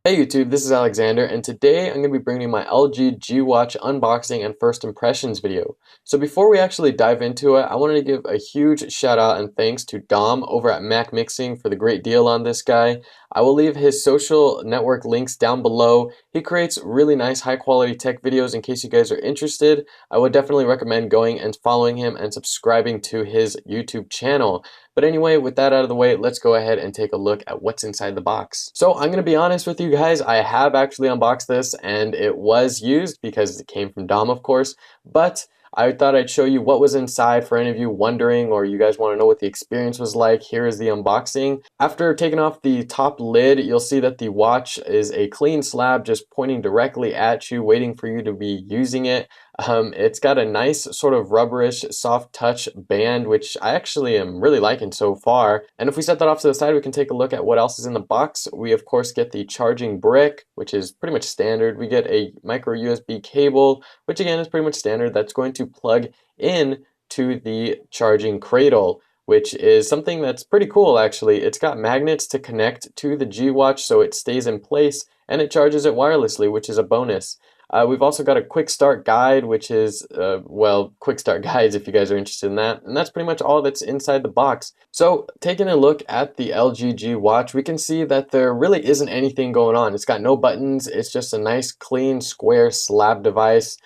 Hey YouTube, this is Alexander, and today I'm going to be bringing you my LG G Watch unboxing and first impressions video. So before we actually dive into it, I wanted to give a huge shout out and thanks to Dom over at Mac Mixing for the great deal on this guy. I will leave his social network links down below. He creates really nice high quality tech videos in case you guys are interested. I would definitely recommend going and following him and subscribing to his YouTube channel. But anyway, with that out of the way, let's go ahead and take a look at what's inside the box. So I'm going to be honest with you guys, I have actually unboxed this and it was used because it came from Dom, of course, but I thought I'd show you what was inside for any of you wondering or you guys want to know what the experience was like. Here is the unboxing. After taking off the top lid, you'll see that the watch is a clean slab just pointing directly at you, waiting for you to be using it. It's got a nice sort of rubberish soft touch band, which I actually am really liking so far. And if we set that off to the side, we can take a look at what else is in the box. We of course get the charging brick, which is pretty much standard. We get a micro USB cable, which again is pretty much standard. That's going to plug in to the charging cradle, which is something that's pretty cool actually. It's got magnets to connect to the G Watch so it stays in place and it charges it wirelessly, which is a bonus. We've also got a quick start guide, which is, well, quick start guides if you guys are interested in that. And that's pretty much all that's inside the box. So taking a look at the LG G Watch, we can see that there really isn't anything going on. It's got no buttons. It's just a nice, clean, square slab device.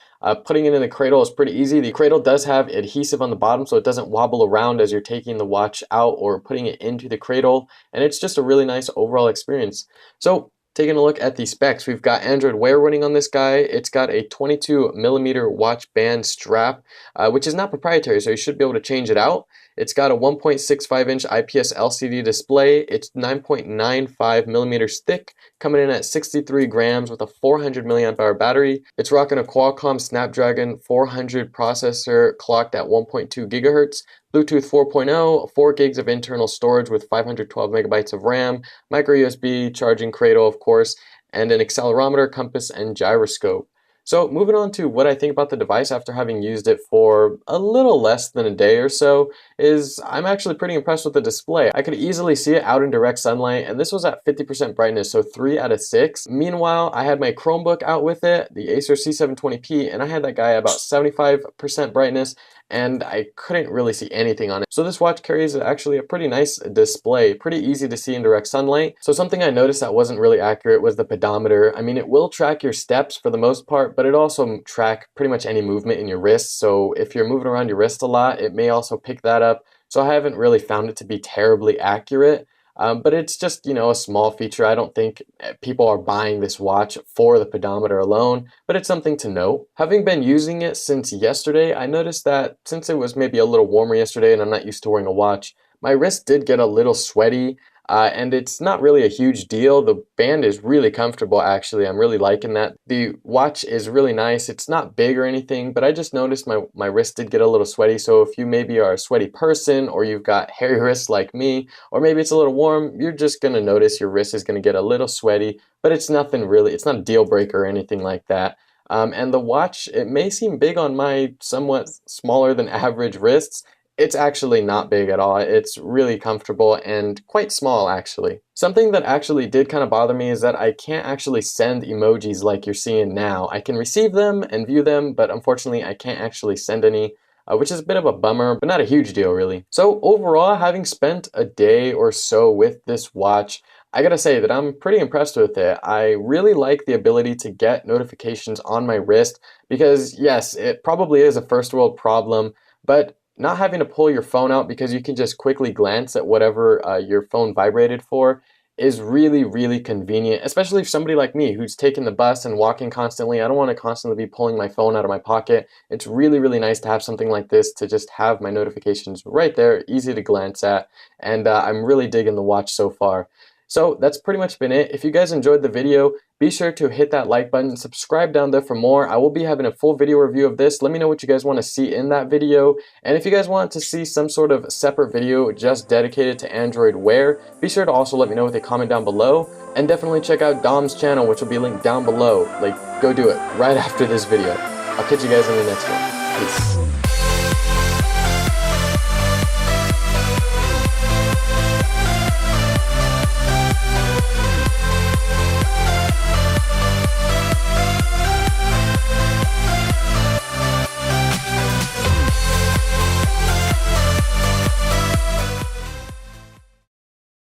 Putting it in the cradle is pretty easy. The cradle does have adhesive on the bottom so it doesn't wobble around as you're taking the watch out or putting it into the cradle. And it's just a really nice overall experience. So taking a look at the specs, we've got Android Wear running on this guy. It's got a 22mm watch band strap, which is not proprietary, so you should be able to change it out. It's got a 1.65-inch IPS LCD display. It's 9.95mm thick, coming in at 63 grams with a 400 milliamp hour battery. It's rocking a Qualcomm Snapdragon 400 processor clocked at 1.2 gigahertz. Bluetooth 4.0, 4 gigs of internal storage with 512 megabytes of RAM, micro USB, charging cradle of course, and an accelerometer, compass, and gyroscope. So moving on to what I think about the device after having used it for a little less than a day or so is I'm actually pretty impressed with the display. I could easily see it out in direct sunlight and this was at 50% brightness, so 3 out of 6. Meanwhile, I had my Chromebook out with it, the Acer C720p, and I had that guy at about 75% brightness and I couldn't really see anything on it. So this watch carries actually a pretty nice display, pretty easy to see in direct sunlight. So something I noticed that wasn't really accurate was the pedometer. I mean, it will track your steps for the most part, but it also track pretty much any movement in your wrist. So if you're moving around your wrist a lot, it may also pick that up. So I haven't really found it to be terribly accurate. But it's just, a small feature. I don't think people are buying this watch for the pedometer alone, but it's something to note. Having been using it since yesterday, I noticed that since it was maybe a little warmer yesterday and I'm not used to wearing a watch, my wrist did get a little sweaty. And it's not really a huge deal. The band is really comfortable actually. I'm really liking that. The watch is really nice. It's not big or anything, but I just noticed my wrist did get a little sweaty. So if you maybe are a sweaty person or you've got hairy wrists like me, or maybe it's a little warm, you're just gonna notice your wrist is gonna get a little sweaty, but it's nothing really, it's not a deal breaker or anything like that. And the watch, it may seem big on my somewhat smaller than average wrists. It's actually not big at all. It's really comfortable and quite small actually. Something that actually did kind of bother me is that I can't actually send emojis like you're seeing now. I can receive them and view them, but unfortunately I can't actually send any, which is a bit of a bummer, but not a huge deal really. So overall, having spent a day or so with this watch, I gotta say that I'm pretty impressed with it. I really like the ability to get notifications on my wrist because yes, it probably is a first world problem, but not having to pull your phone out because you can just quickly glance at whatever your phone vibrated for is really, really convenient, especially for somebody like me who's taking the bus and walking constantly. I don't want to constantly be pulling my phone out of my pocket. It's really, really nice to have something like this to just have my notifications right there, easy to glance at, and I'm really digging the watch so far. So that's pretty much been it. If you guys enjoyed the video, be sure to hit that like button, subscribe down there for more. I will be having a full video review of this. Let me know what you guys want to see in that video. And if you guys want to see some sort of separate video just dedicated to Android Wear, be sure to also let me know with a comment down below. And definitely check out Dom's channel, which will be linked down below. Like, go do it right after this video. I'll catch you guys in the next one. Peace.